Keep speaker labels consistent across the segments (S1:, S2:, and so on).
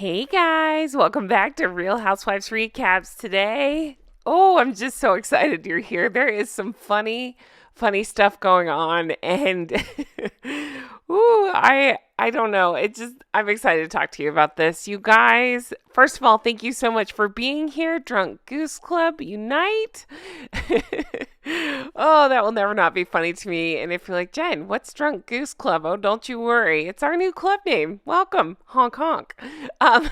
S1: Hey guys, welcome back to Real Housewives Recaps today. Oh, I'm just so excited you're here. There is some funny stuff going on and I don't know. I'm excited to talk to you about this. You guys, first of all, thank you so much for being here. Drunk Goose Club Unite. Oh, that will never not be funny to me. And if you're like, Jen, what's Drunk Goose Club? Oh, don't you worry. It's our new club name. Welcome. Honk Honk. Um,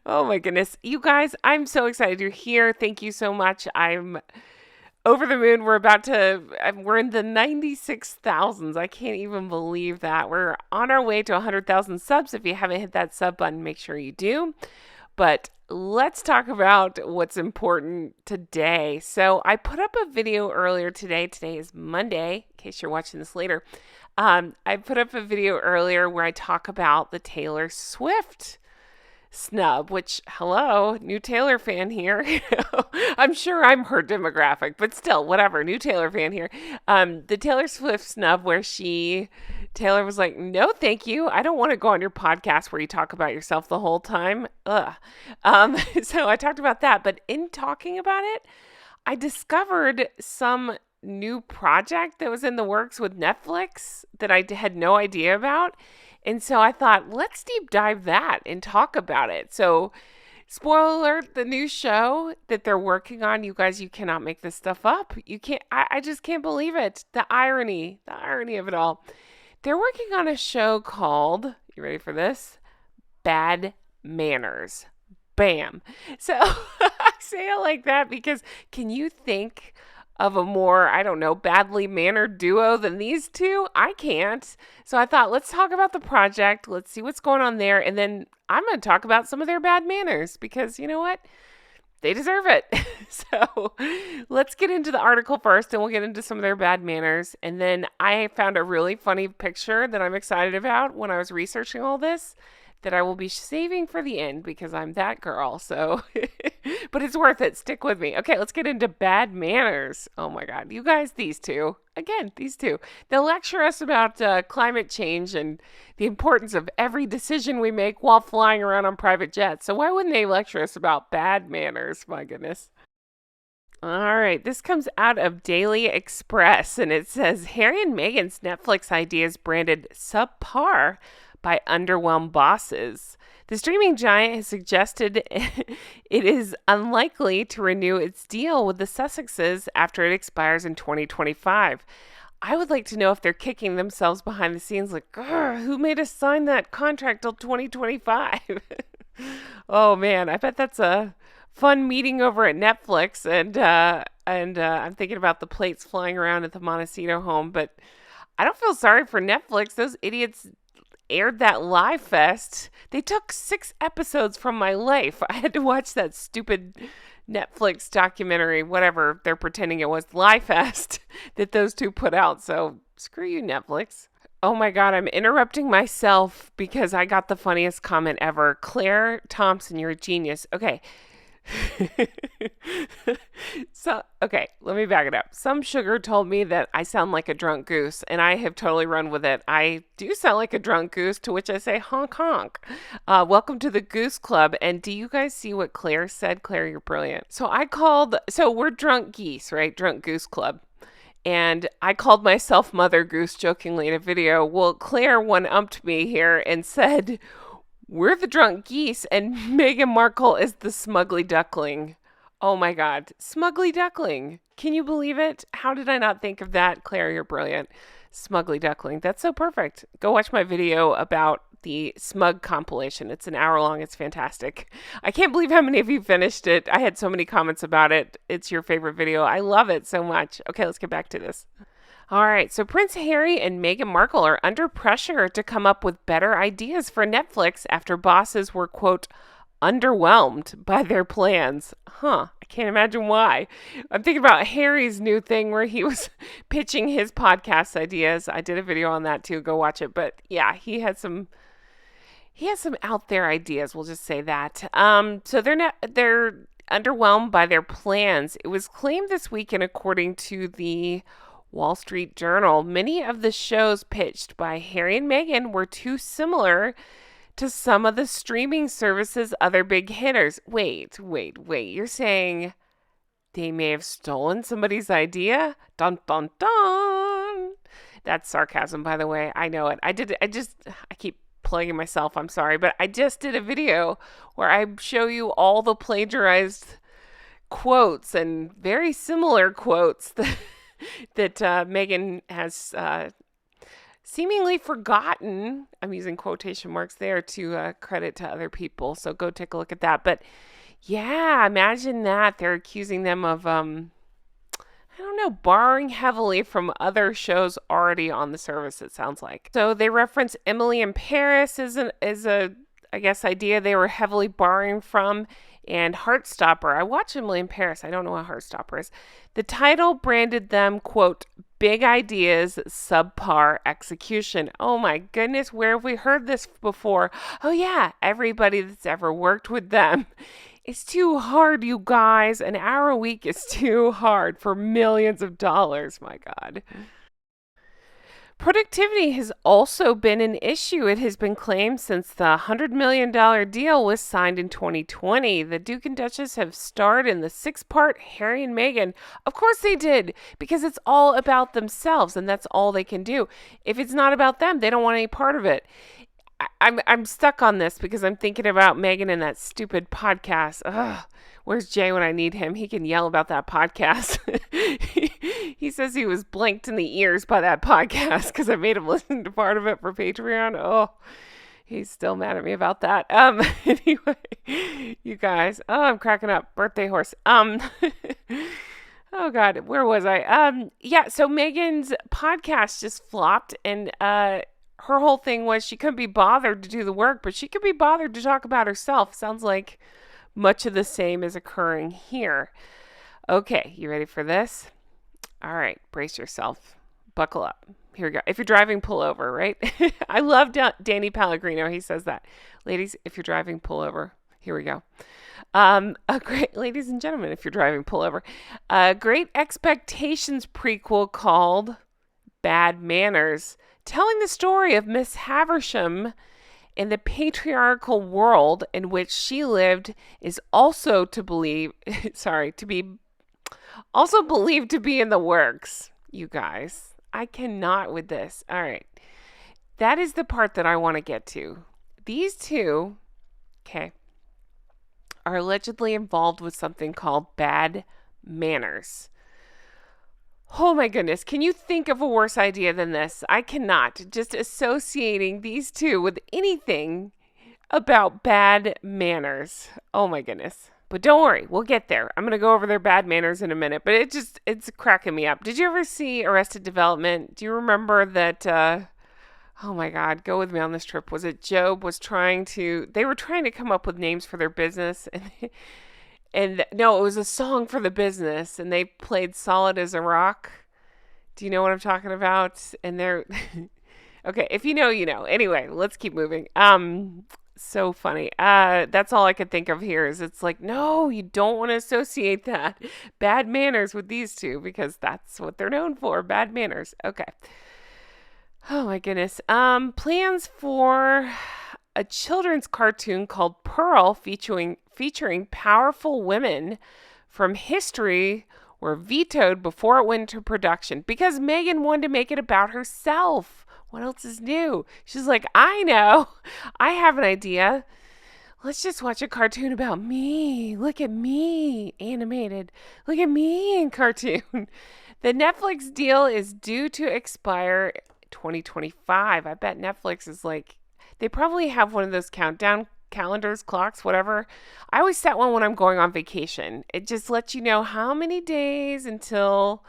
S1: oh my goodness. You guys, I'm so excited you're here. Thank you so much. I'm over the moon. We're in the 96,000s. I can't even believe that. We're on our way to 100,000 subs. If you haven't hit that sub button, make sure you do. But let's talk about what's important today. So I put up a video earlier today. Today is Monday, in case you're watching this later. I put up a video earlier where I talk about the Taylor Swift snub, which, hello, new Taylor fan here. I'm sure I'm her demographic, but still, whatever, new Taylor fan here. The Taylor Swift snub where Taylor was like, no, thank you. I don't want to go on your podcast where you talk about yourself the whole time. Ugh. So I talked about that, but in talking about it, I discovered some new project that was in the works with Netflix that I had no idea about. And so I thought, let's deep dive that and talk about it. So, spoiler alert, the new show that they're working on, you guys, you cannot make this stuff up. You can't, I just can't believe it. The irony of it all. They're working on a show called, you ready for this? Bad Manners. Bam. So I say it like that because can you think of a more, I don't know, badly mannered duo than these two? I can't. So I thought, let's talk about the project. Let's see what's going on there. And then I'm going to talk about some of their bad manners because you know what? They deserve it. So let's get into the article first and we'll get into some of their bad manners. And then I found a really funny picture that I'm excited about when I was researching all this that I will be saving for the end because I'm that girl. So, but it's worth it. Stick with me. Okay, let's get into bad manners. Oh my God. You guys, these two. Again, these two. They'll lecture us about climate change and the importance of every decision we make while flying around on private jets. So why wouldn't they lecture us about bad manners? My goodness. All right, this comes out of Daily Express and it says Harry and Meghan's Netflix ideas branded subpar by underwhelmed bosses. The streaming giant has suggested it is unlikely to renew its deal with the Sussexes after it expires in 2025. I would like to know if they're kicking themselves behind the scenes like, who made us sign that contract till 2025? Oh man, I bet that's a fun meeting over at Netflix and I'm thinking about the plates flying around at the Montecito home, but I don't feel sorry for Netflix. Those idiots aired that live fest. They took 6 episodes from my life. I had to watch that stupid Netflix documentary, whatever they're pretending it was, live fest that those two put out. So screw you, Netflix. Oh my God, I'm interrupting myself because I got the funniest comment ever. Claire Thompson, you're a genius. Okay. Okay, let me back it up. Some sugar told me that I sound like a drunk goose, and I have totally run with it. I do sound like a drunk goose, to which I say honk honk. Welcome to the Goose Club. And do you guys see what Claire said? Claire, you're brilliant. So we're drunk geese, right? Drunk Goose Club. And I called myself Mother Goose jokingly in a video. Well, Claire one-upped me here and said, we're the drunk geese, and Meghan Markle is the smugly duckling. Oh my God. Smugly duckling. Can you believe it? How did I not think of that? Claire, you're brilliant. Smugly duckling. That's so perfect. Go watch my video about the Smug compilation. It's an hour long. It's fantastic. I can't believe how many of you finished it. I had so many comments about it. It's your favorite video. I love it so much. Okay, let's get back to this. All right, so Prince Harry and Meghan Markle are under pressure to come up with better ideas for Netflix after bosses were, quote, underwhelmed by their plans. I can't imagine why. I'm thinking about Harry's new thing where he was pitching his podcast ideas. I did a video on that too. Go watch it. But yeah, he has some out there ideas. We'll just say that. So they're underwhelmed by their plans. It was claimed this weekend, according to the Wall Street Journal, many of the shows pitched by Harry and Meghan were too similar to some of the streaming services' other big hitters. Wait. You're saying they may have stolen somebody's idea? Dun, dun, dun. That's sarcasm, by the way. I know it. I keep plugging myself. I'm sorry. But I just did a video where I show you all the plagiarized quotes and very similar quotes that Meghan has seemingly forgotten. I'm using quotation marks there to credit to other people. So go take a look at that. But yeah, imagine that. They're accusing them of, I don't know, borrowing heavily from other shows already on the service, it sounds like. So they reference Emily in Paris as a I guess, idea they were heavily borrowing from, and Heartstopper. I watch Emily in Paris. I don't know what Heartstopper is. The title branded them, quote, big ideas, subpar execution. Oh my goodness, where have we heard this before? Oh yeah, everybody that's ever worked with them. It's too hard, you guys. An hour a week is too hard for millions of dollars. My God. Productivity has also been an issue. It has been claimed since the $100 million deal was signed in 2020. The Duke and Duchess have starred in the 6-part Harry and Meghan. Of course they did, because it's all about themselves, and that's all they can do. If it's not about them, they don't want any part of it. I'm stuck on this because I'm thinking about Meghan and that stupid podcast. Ugh. Where's Jay when I need him? He can yell about that podcast. He says he was blanked in the ears by that podcast because I made him listen to part of it for Patreon. Oh, he's still mad at me about that. Anyway, you guys. Oh, I'm cracking up. Birthday horse. Oh God, where was I? Yeah, so Meghan's podcast just flopped, and her whole thing was she couldn't be bothered to do the work, but she could be bothered to talk about herself. Sounds like much of the same is occurring here. Okay, you ready for this? All right, brace yourself. Buckle up. Here we go. If you're driving, pull over, right? I love Danny Pellegrino. He says that. Ladies, if you're driving, pull over. Here we go. Ladies and gentlemen, if you're driving, pull over. A Great Expectations prequel called Bad Manners, telling the story of Miss Havisham in the patriarchal world in which she lived, is also believed to be in the works. You guys, I cannot with this. All right. That is the part that I want to get to. These two, okay, are allegedly involved with something called bad manners. Oh my goodness. Can you think of a worse idea than this? I cannot. Just associating these two with anything about bad manners. Oh my goodness. But don't worry, we'll get there. I'm going to go over their bad manners in a minute, but it's cracking me up. Did you ever see Arrested Development? Do you remember that, oh my God, go with me on this trip. Was it Job was they were trying to come up with names for their business, and no, it was a song for the business, and they played Solid as a Rock. Do you know what I'm talking about? And they're, okay, if you know, you know. Anyway, let's keep moving. So funny. That's all I could think of here is it's like, no, you don't want to associate that bad manners with these two because that's what they're known for, bad manners. Okay. Oh my goodness. Plans for a children's cartoon called Pearl featuring powerful women from history were vetoed before it went into production because Meghan wanted to make it about herself. What else is new? She's like, I know. I have an idea. Let's just watch a cartoon about me. Look at me, animated. Look at me in cartoon. The Netflix deal is due to expire 2025. I bet Netflix is like, they probably have one of those countdown calendars, clocks, whatever. I always set one when I'm going on vacation. It just lets you know how many days until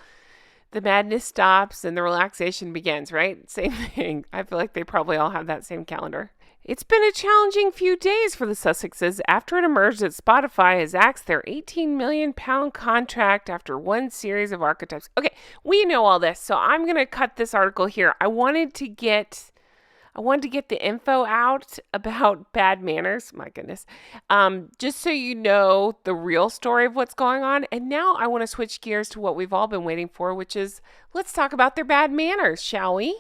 S1: the madness stops and the relaxation begins, right? Same thing. I feel like they probably all have that same calendar. It's been a challenging few days for the Sussexes after it emerged that Spotify has axed their £18 million contract after one series of archetypes. Okay, we know all this, so I'm going to cut this article here. I wanted to get the info out about bad manners. My goodness. Just so you know the real story of what's going on. And now I want to switch gears to what we've all been waiting for, which is let's talk about their bad manners, shall we?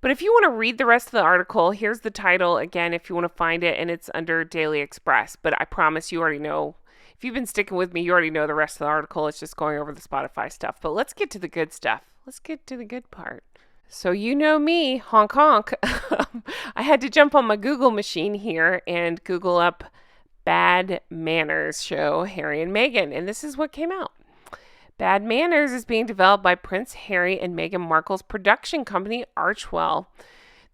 S1: But if you want to read the rest of the article, here's the title again if you want to find it, and it's under Daily Express. But I promise you already know. If you've been sticking with me, you already know the rest of the article. It's just going over the Spotify stuff. But let's get to the good stuff. Let's get to the good part. So you know me, honk honk. I had to jump on my Google machine here and Google up Bad Manners show Harry and Meghan. And this is what came out. Bad Manners is being developed by Prince Harry and Meghan Markle's production company, Archewell.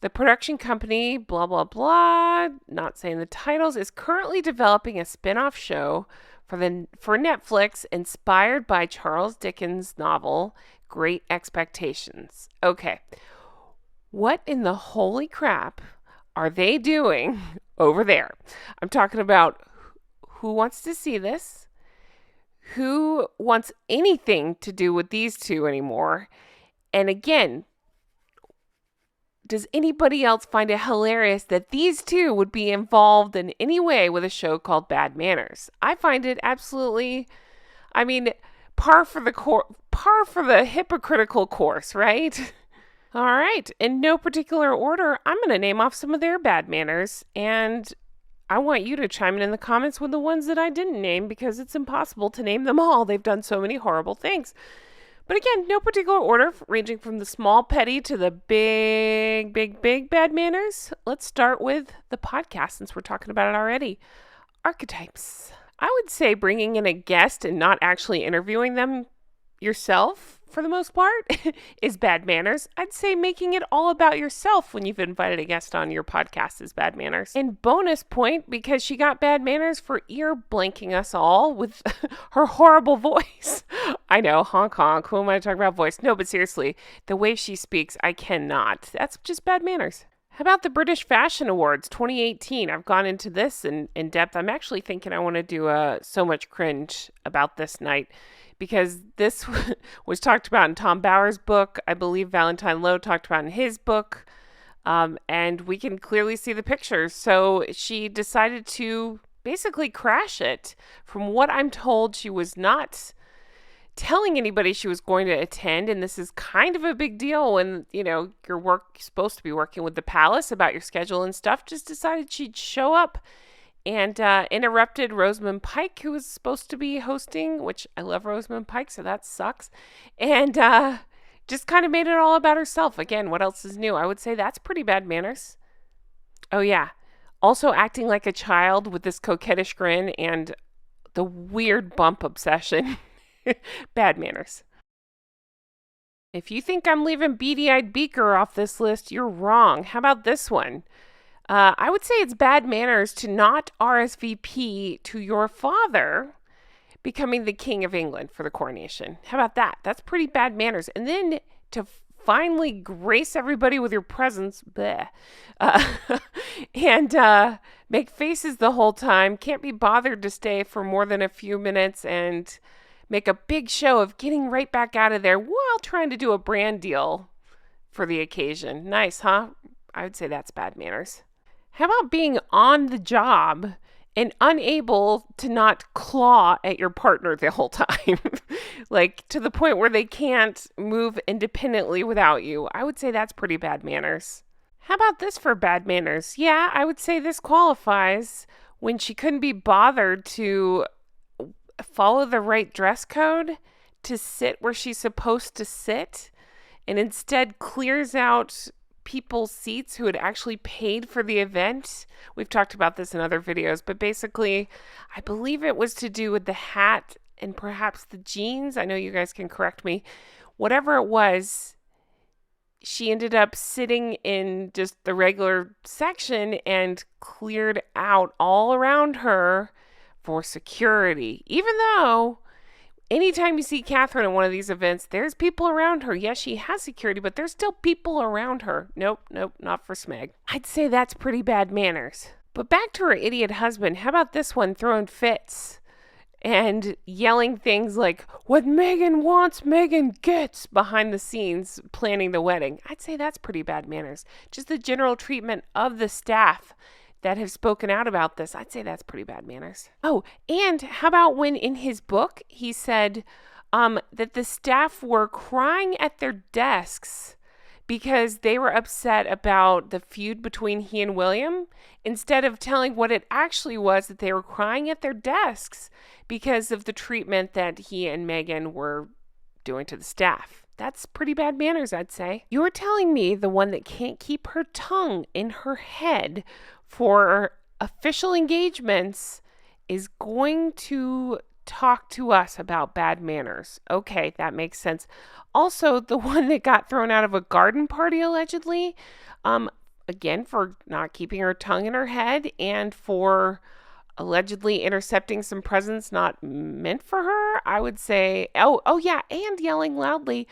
S1: The production company, blah, blah, blah, not saying the titles, is currently developing a spin-off show for Netflix inspired by Charles Dickens' novel, Great Expectations. Okay, what in the holy crap are they doing over there? I'm talking about who wants to see this, who wants anything to do with these two anymore, and again, does anybody else find it hilarious that these two would be involved in any way with a show called Bad Manners? I find it absolutely, par for the hypocritical course, right? All right. In no particular order, I'm going to name off some of their bad manners, and I want you to chime in the comments with the ones that I didn't name because it's impossible to name them all. They've done so many horrible things. But again, no particular order, ranging from the small petty to the big, big, big bad manners. Let's start with the podcast since we're talking about it already. Archetypes. I would say bringing in a guest and not actually interviewing them yourself, for the most part, is bad manners. I'd say making it all about yourself when you've invited a guest on your podcast is bad manners. And bonus point, because she got bad manners for ear blanking us all with her horrible voice. I know, honk honk, who am I talking about voice? No, but seriously, the way she speaks, I cannot. That's just bad manners. How about the British Fashion Awards 2018? I've gone into this in depth. I'm actually thinking I want to do a So Much Cringe about this night, because this was talked about in Tom Bower's book. I believe Valentine Lowe talked about in his book. And we can clearly see the pictures. So she decided to basically crash it. From what I'm told, she was not telling anybody she was going to attend. And this is kind of a big deal when, you're supposed to be working with the palace about your schedule and stuff. Just decided she'd show up and interrupted Rosamund Pike, who was supposed to be hosting, which I love Rosamund Pike, so that sucks. And just kind of made it all about herself. Again, what else is new? I would say that's pretty bad manners. Oh, yeah. Also acting like a child with this coquettish grin and the weird bump obsession. Bad manners. If you think I'm leaving beady-eyed Beaker off this list, you're wrong. How about this one? I would say it's bad manners to not RSVP to your father becoming the King of England for the coronation. How about that? That's pretty bad manners. And then to finally grace everybody with your presence, and make faces the whole time, can't be bothered to stay for more than a few minutes and make a big show of getting right back out of there while trying to do a brand deal for the occasion. Nice, huh? I would say that's bad manners. How about being on the job and unable to not claw at your partner the whole time? Like to the point where they can't move independently without you. I would say that's pretty bad manners. How about this for bad manners? Yeah, I would say this qualifies when she couldn't be bothered to follow the right dress code to sit where she's supposed to sit and instead clears out people's seats who had actually paid for the event. We've talked about this in other videos, but basically, I believe it was to do with the hat and perhaps the jeans. I know you guys can correct me. Whatever it was, she ended up sitting in just the regular section and cleared out all around her for security. Even though anytime you see Catherine at one of these events, there's people around her. Yes, she has security, but there's still people around her. Nope, not for Smeg. I'd say that's pretty bad manners. But back to her idiot husband. How about this one throwing fits and yelling things like, what Meghan wants, Meghan gets, behind the scenes planning the wedding? I'd say that's pretty bad manners. Just the general treatment of the staff that have spoken out about this, I'd say that's pretty bad manners. Oh, and how about when in his book he said that the staff were crying at their desks because they were upset about the feud between he and William, instead of telling what it actually was, that they were crying at their desks because of the treatment that he and Meghan were doing to the staff. That's pretty bad manners, I'd say. You're telling me the one that can't keep her tongue in her head for official engagements is going to talk to us about bad manners. Okay, that makes sense. Also, the one that got thrown out of a garden party allegedly, again, for not keeping her tongue in her head and for allegedly intercepting some presents not meant for her, I would say, oh yeah, and yelling loudly,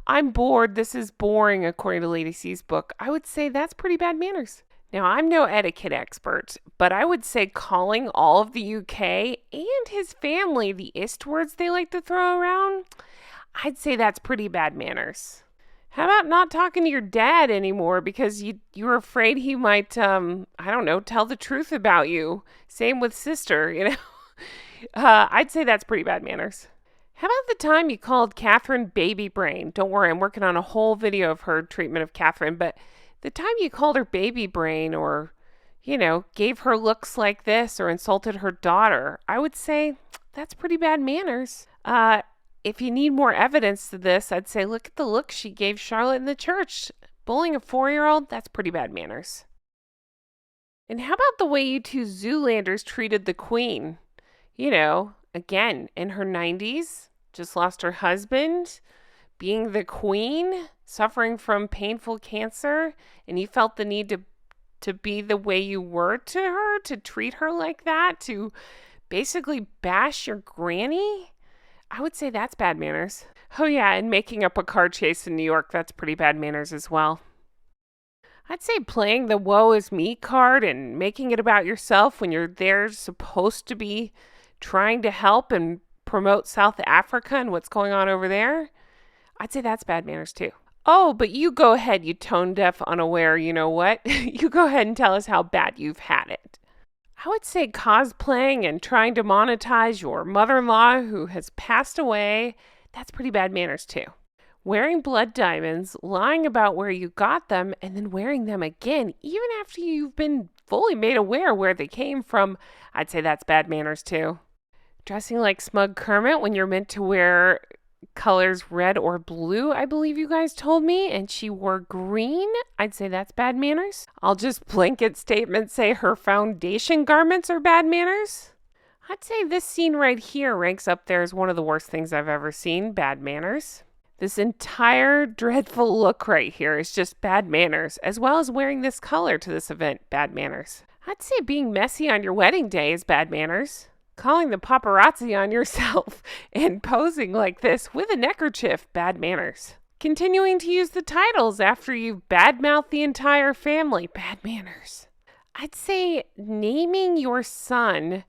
S1: "I'm bored, this is boring," according to Lady C's book. I would say that's pretty bad manners. Now, I'm no etiquette expert, but I would say calling all of the UK and his family the ist words they like to throw around, I'd say that's pretty bad manners. How about not talking to your dad anymore because you were afraid he might, tell the truth about you? Same with sister, I'd say that's pretty bad manners. How about the time you called Catherine baby brain? Don't worry, I'm working on a whole video of her treatment of Catherine, but the time you called her baby brain or, gave her looks like this or insulted her daughter, I would say that's pretty bad manners. If you need more evidence to this, I'd say look at the look she gave Charlotte in the church. Bullying a 4-year-old, that's pretty bad manners. And how about the way you two Zoolanders treated the Queen? Again, in her 90s, just lost her husband, being the Queen, suffering from painful cancer, and you felt the need to be the way you were to her, to treat her like that, to basically bash your granny? I would say that's bad manners. Oh yeah, and making up a car chase in New York, that's pretty bad manners as well. I'd say playing the woe is me card and making it about yourself when you're there supposed to be trying to help and promote South Africa and what's going on over there, I'd say that's bad manners too. Oh, but you go ahead, you tone deaf, unaware, you know what? You go ahead and tell us how bad you've had it. I would say cosplaying and trying to monetize your mother-in-law who has passed away, that's pretty bad manners too. Wearing blood diamonds, lying about where you got them, and then wearing them again, even after you've been fully made aware where they came from, I'd say that's bad manners too. Dressing like Smug Kermit when you're meant to wear colors red or blue, I believe you guys told me, and she wore green, I'd say that's bad manners. I'll just blanket statement say her foundation garments are bad manners. I'd say this scene right here ranks up there as one of the worst things I've ever seen, bad manners. This entire dreadful look right here is just bad manners, as well as wearing this color to this event, bad manners. I'd say being messy on your wedding day is bad manners. Calling the paparazzi on yourself and posing like this with a neckerchief, bad manners. Continuing to use the titles after you've badmouthed the entire family, bad manners. I'd say naming your son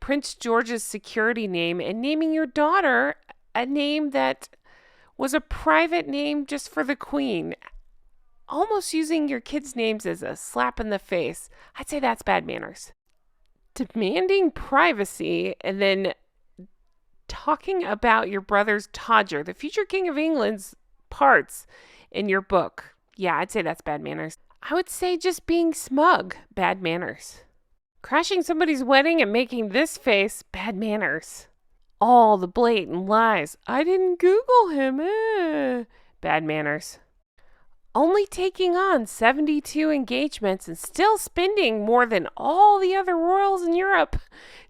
S1: Prince George's security name and naming your daughter a name that was a private name just for the Queen. Almost using your kids' names as a slap in the face. I'd say that's bad manners. Demanding privacy and then talking about your brother's Todger, the future King of England's parts in your book. Yeah, I'd say that's bad manners. I would say just being smug, bad manners. Crashing somebody's wedding and making this face, bad manners. All the blatant lies. I didn't Google him, bad manners. Only taking on 72 engagements and still spending more than all the other royals in Europe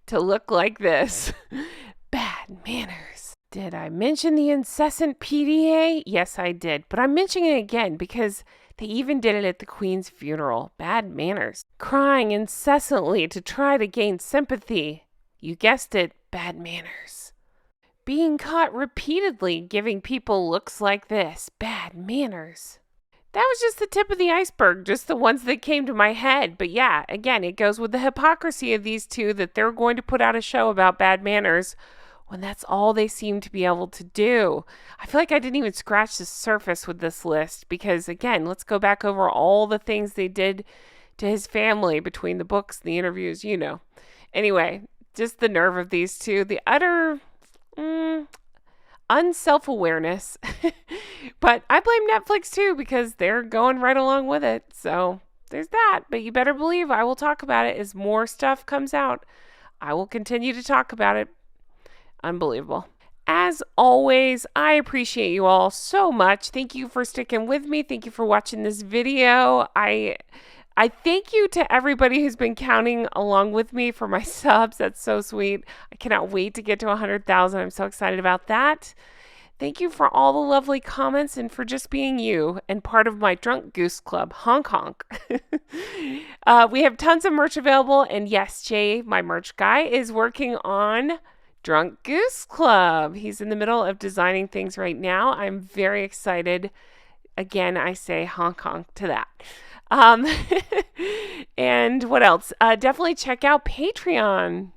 S1: to look like this. Bad manners. Did I mention the incessant PDA? Yes, I did. But I'm mentioning it again because they even did it at the Queen's funeral. Bad manners. Crying incessantly to try to gain sympathy. You guessed it, bad manners. Being caught repeatedly giving people looks like this. Bad manners. That was just the tip of the iceberg, just the ones that came to my head. But yeah, again, it goes with the hypocrisy of these two that they're going to put out a show about bad manners when that's all they seem to be able to do. I feel like I didn't even scratch the surface with this list because, again, let's go back over all the things they did to his family between the books, the interviews, Anyway, just the nerve of these two. The utter unself-awareness. But I blame Netflix too because they're going right along with it. So there's that. But you better believe I will talk about it as more stuff comes out. I will continue to talk about it. Unbelievable. As always, I appreciate you all so much. Thank you for sticking with me. Thank you for watching this video. I thank you to everybody who's been counting along with me for my subs. That's so sweet. I cannot wait to get to 100,000. I'm so excited about that. Thank you for all the lovely comments and for just being you and part of my Drunk Goose Club. Honk honk. We have tons of merch available. And yes, Jay, my merch guy, is working on Drunk Goose Club. He's in the middle of designing things right now. I'm very excited. Again, I say honk honk to that. And what else? Definitely check out Patreon.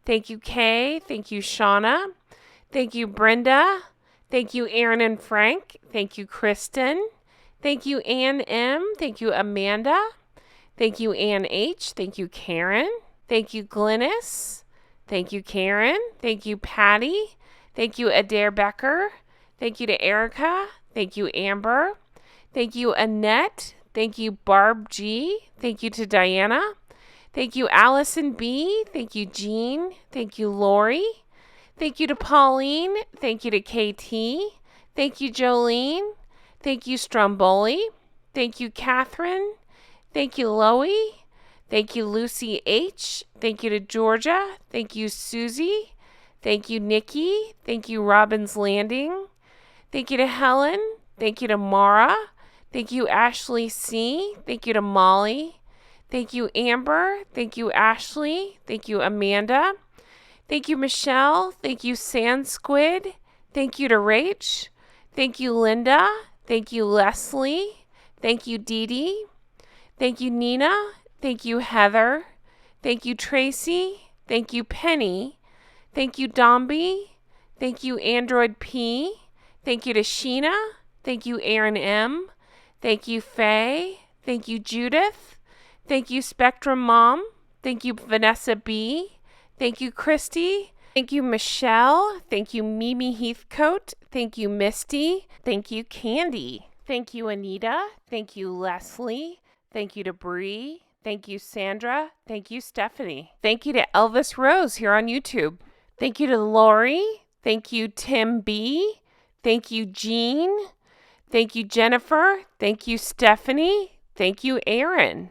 S1: Thank you, Kay. Thank you, Shauna. Thank you, Brenda. Thank you, Aaron and Frank. Thank you, Kristen. Thank you, Ann M. Thank you, Amanda. Thank you, Ann H. Thank you, Karen. Thank you, Glynis. Thank you, Karen. Thank you, Patty. Thank you, Adair Becker. Thank you to Erica. Thank you, Amber. Thank you, Annette. Thank you, Barb G. Thank you to Diana. Thank you, Allison B. Thank you, Jean. Thank you, Lori. Thank you to Pauline. Thank you to KT. Thank you, Jolene. Thank you, Stromboli. Thank you, Catherine. Thank you, Loie. Thank you, Lucy H. Thank you to Georgia. Thank you, Susie. Thank you, Nikki. Thank you, Robin's Landing. Thank you to Helen. Thank you to Mara. Thank you, Ashley C. Thank you to Molly. Thank you, Amber. Thank you, Ashley. Thank you, Amanda. Thank you, Michelle. Thank you, Sand Squid. Thank you to Rach. Thank you, Linda. Thank you, Leslie. Thank you, Dee Dee. Thank you, Nina. Thank you, Heather. Thank you, Tracy. Thank you, Penny. Thank you, Domby. Thank you, Android P. Thank you to Sheena. Thank you, Aaron M. Thank you, Faye. Thank you, Judith. Thank you, Spectrum Mom. Thank you, Vanessa B. Thank you, Christy. Thank you, Michelle. Thank you, Mimi Heathcote. Thank you, Misty. Thank you, Candy. Thank you, Anita. Thank you, Leslie. Thank you to Bree. Thank you, Sandra. Thank you, Stephanie. Thank you to Elvis Rose here on YouTube. Thank you to Lori. Thank you, Tim B. Thank you, Jean. Thank you, Jennifer. Thank you, Stephanie. Thank you, Aaron.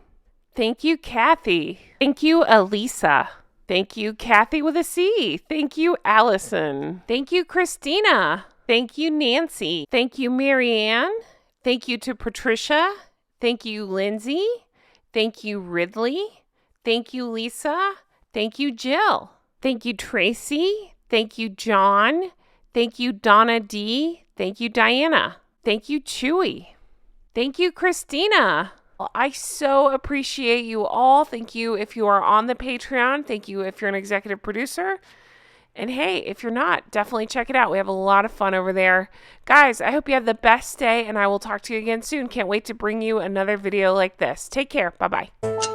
S1: Thank you, Kathy. Thank you, Elisa. Thank you, Kathy with a C. Thank you, Allison. Thank you, Christina. Thank you, Nancy. Thank you, Marianne. Thank you to Patricia. Thank you, Lindsay. Thank you, Ridley. Thank you, Lisa. Thank you, Jill. Thank you, Tracy. Thank you, John. Thank you, Donna D. Thank you, Diana. Thank you, Chewy. Thank you, Christina. I so appreciate you all. Thank you if you are on the Patreon. Thank you if you're an executive producer. And hey, if you're not, definitely check it out. We have a lot of fun over there. Guys, I hope you have the best day, and I will talk to you again soon. Can't wait to bring you another video like this. Take care. Bye-bye.